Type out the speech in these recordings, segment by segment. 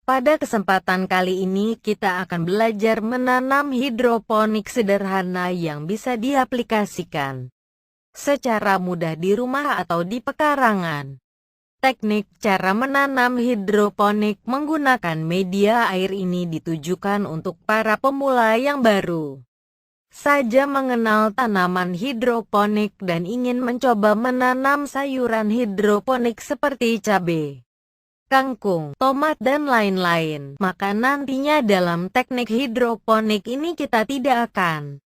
Pada kesempatan kali ini kita akan belajar menanam hidroponik sederhana yang bisa diaplikasikan secara mudah di rumah atau di pekarangan. Teknik cara menanam hidroponik menggunakan media air ini ditujukan untuk para pemula yang baru saja mengenal tanaman hidroponik dan ingin mencoba menanam sayuran hidroponik seperti cabai, kangkung, tomat, dan lain-lain. Maka nantinya dalam teknik hidroponik ini kita tidak akan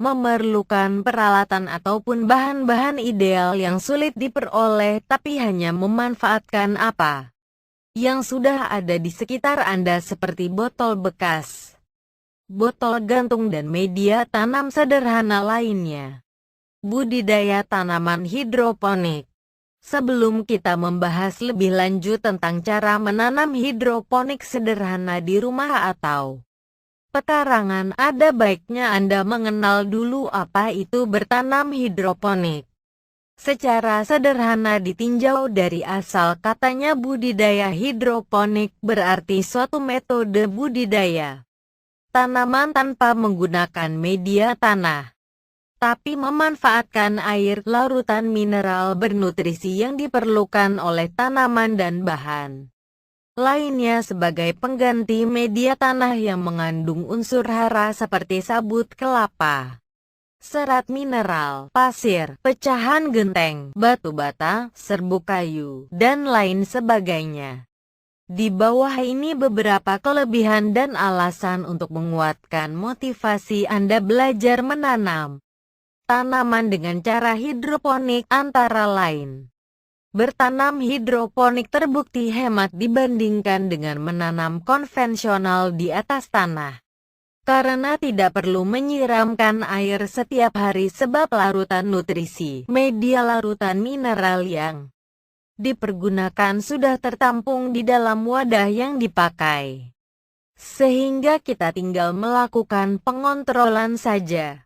memerlukan peralatan ataupun bahan-bahan ideal yang sulit diperoleh, tapi hanya memanfaatkan apa yang sudah ada di sekitar Anda seperti botol bekas, botol gantung, dan media tanam sederhana lainnya. Budidaya tanaman hidroponik. Sebelum kita membahas lebih lanjut tentang cara menanam hidroponik sederhana di rumah atau pekarangan, ada baiknya Anda mengenal dulu apa itu bertanam hidroponik. Secara sederhana ditinjau dari asal katanya, budidaya hidroponik berarti suatu metode budidaya tanaman tanpa menggunakan media tanah, tapi memanfaatkan air, larutan mineral bernutrisi yang diperlukan oleh tanaman dan bahan lainnya sebagai pengganti media tanah yang mengandung unsur hara seperti sabut kelapa, serat mineral, pasir, pecahan genteng, batu bata, serbuk kayu, dan lain sebagainya. Di bawah ini beberapa kelebihan dan alasan untuk menguatkan motivasi Anda belajar menanam tanaman dengan cara hidroponik, antara lain: bertanam hidroponik terbukti hemat dibandingkan dengan menanam konvensional di atas tanah, karena tidak perlu menyiramkan air setiap hari sebab larutan nutrisi, media larutan mineral yang dipergunakan sudah tertampung di dalam wadah yang dipakai, sehingga kita tinggal melakukan pengontrolan saja.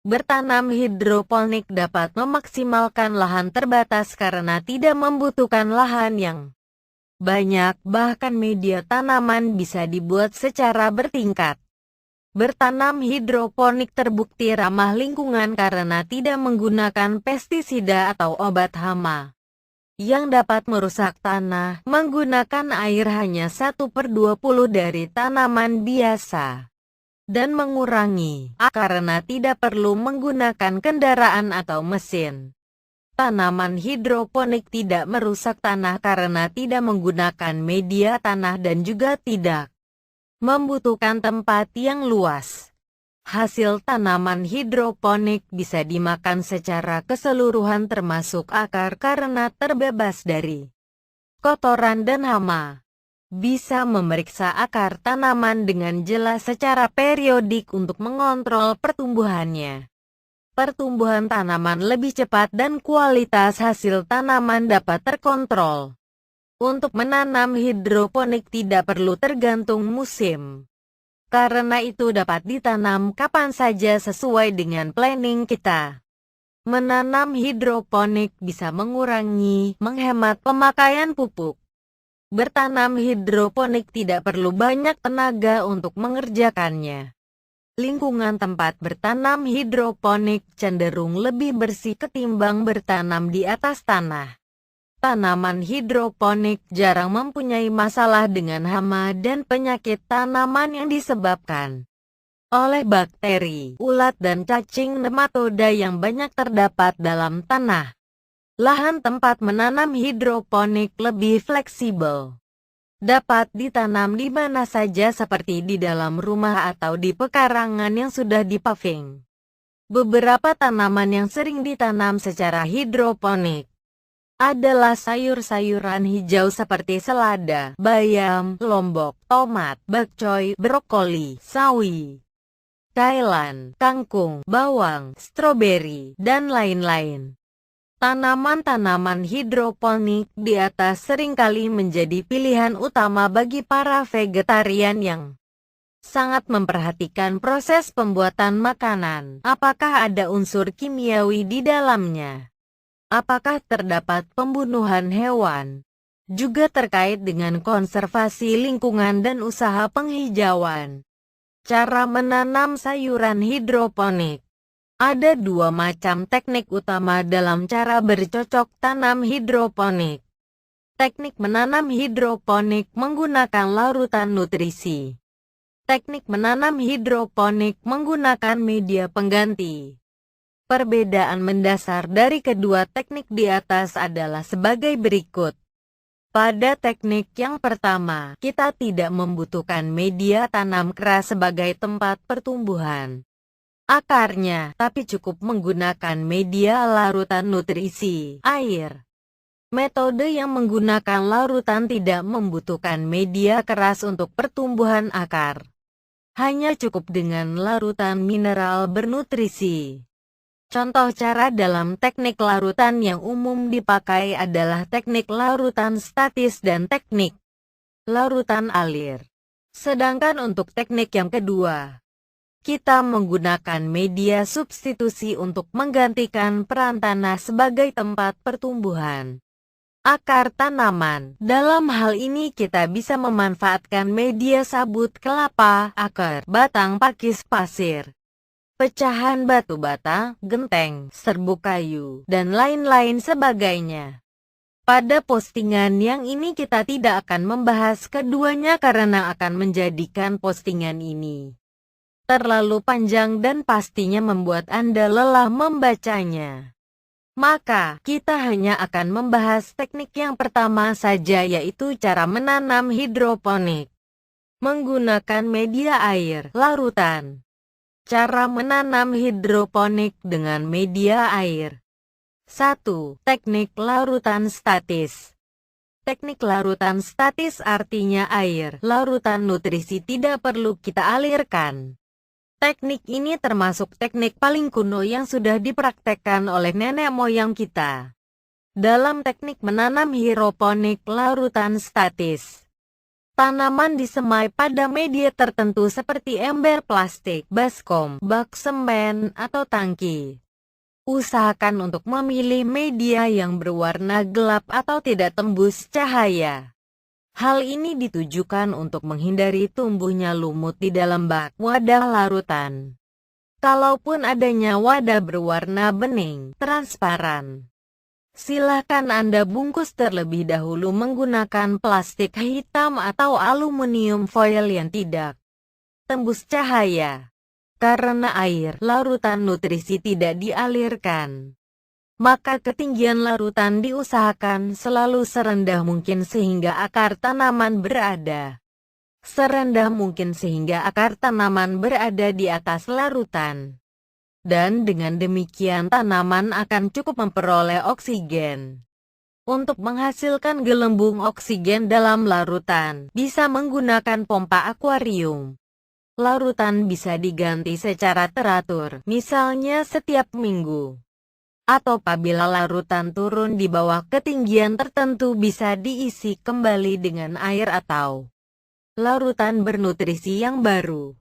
Bertanam hidroponik dapat memaksimalkan lahan terbatas karena tidak membutuhkan lahan yang banyak, bahkan media tanaman bisa dibuat secara bertingkat. Bertanam hidroponik terbukti ramah lingkungan karena tidak menggunakan pestisida atau obat hama yang dapat merusak tanah, menggunakan air hanya 1/20 dari tanaman biasa, dan mengurangi karena tidak perlu menggunakan kendaraan atau mesin. Tanaman hidroponik tidak merusak tanah karena tidak menggunakan media tanah dan juga tidak membutuhkan tempat yang luas. Hasil tanaman hidroponik bisa dimakan secara keseluruhan termasuk akar karena terbebas dari kotoran dan hama. Bisa memeriksa akar tanaman dengan jelas secara periodik untuk mengontrol pertumbuhannya. Pertumbuhan tanaman lebih cepat dan kualitas hasil tanaman dapat terkontrol. Untuk menanam hidroponik tidak perlu tergantung musim, karena itu dapat ditanam kapan saja sesuai dengan planning kita. Menanam hidroponik bisa menghemat pemakaian pupuk. Bertanam hidroponik tidak perlu banyak tenaga untuk mengerjakannya. Lingkungan tempat bertanam hidroponik cenderung lebih bersih ketimbang bertanam di atas tanah. Tanaman hidroponik jarang mempunyai masalah dengan hama dan penyakit tanaman yang disebabkan oleh bakteri, ulat, dan cacing nematoda yang banyak terdapat dalam tanah. Lahan tempat menanam hidroponik lebih fleksibel. Dapat ditanam di mana saja seperti di dalam rumah atau di pekarangan yang sudah dipaving. Beberapa tanaman yang sering ditanam secara hidroponik adalah sayur-sayuran hijau seperti selada, bayam, lombok, tomat, bakcoy, brokoli, sawi, kailan, kangkung, bawang, stroberi, dan lain-lain. Tanaman-tanaman hidroponik di atas seringkali menjadi pilihan utama bagi para vegetarian yang sangat memperhatikan proses pembuatan makanan. Apakah ada unsur kimiawi di dalamnya? Apakah terdapat pembunuhan hewan? juga terkait dengan konservasi lingkungan dan usaha penghijauan. Cara menanam sayuran hidroponik. Ada dua macam teknik utama dalam cara bercocok tanam hidroponik. Teknik menanam hidroponik menggunakan larutan nutrisi. Teknik menanam hidroponik menggunakan media pengganti. Perbedaan mendasar dari kedua teknik di atas adalah sebagai berikut. Pada teknik yang pertama, kita tidak membutuhkan media tanam keras sebagai tempat pertumbuhan akarnya, tapi cukup menggunakan media larutan nutrisi, air. Metode yang menggunakan larutan tidak membutuhkan media keras untuk pertumbuhan akar. Hanya cukup dengan larutan mineral bernutrisi. Contoh cara dalam teknik larutan yang umum dipakai adalah teknik larutan statis dan teknik larutan alir. Sedangkan untuk teknik yang kedua, kita menggunakan media substitusi untuk menggantikan peran tanah sebagai tempat pertumbuhan akar tanaman. Dalam hal ini kita bisa memanfaatkan media sabut kelapa, akar, batang pakis pasir, pecahan batu bata, genteng, serbuk kayu, dan lain-lain sebagainya. Pada postingan yang ini kita tidak akan membahas keduanya karena akan menjadikan postingan ini terlalu panjang dan pastinya membuat Anda lelah membacanya. Maka, kita hanya akan membahas teknik yang pertama saja, yaitu cara menanam hidroponik menggunakan media air larutan. Cara menanam hidroponik dengan media air. 1. Teknik larutan statis. Teknik larutan statis artinya air larutan nutrisi tidak perlu kita alirkan. Teknik ini termasuk teknik paling kuno yang sudah dipraktekkan oleh nenek moyang kita. Dalam teknik menanam hidroponik larutan statis, tanaman disemai pada media tertentu seperti ember plastik, baskom, bak semen, atau tangki. Usahakan untuk memilih media yang berwarna gelap atau tidak tembus cahaya. Hal ini ditujukan untuk menghindari tumbuhnya lumut di dalam bak wadah larutan. Kalaupun adanya wadah berwarna bening, transparan, silakan Anda bungkus terlebih dahulu menggunakan plastik hitam atau aluminium foil yang tidak tembus cahaya. Karena air larutan nutrisi tidak dialirkan, maka ketinggian larutan diusahakan selalu serendah mungkin sehingga akar tanaman berada di atas larutan. Dan dengan demikian tanaman akan cukup memperoleh oksigen. Untuk menghasilkan gelembung oksigen dalam larutan, bisa menggunakan pompa akuarium. Larutan bisa diganti secara teratur, misalnya setiap minggu. Atau apabila larutan turun di bawah ketinggian tertentu bisa diisi kembali dengan air atau larutan bernutrisi yang baru.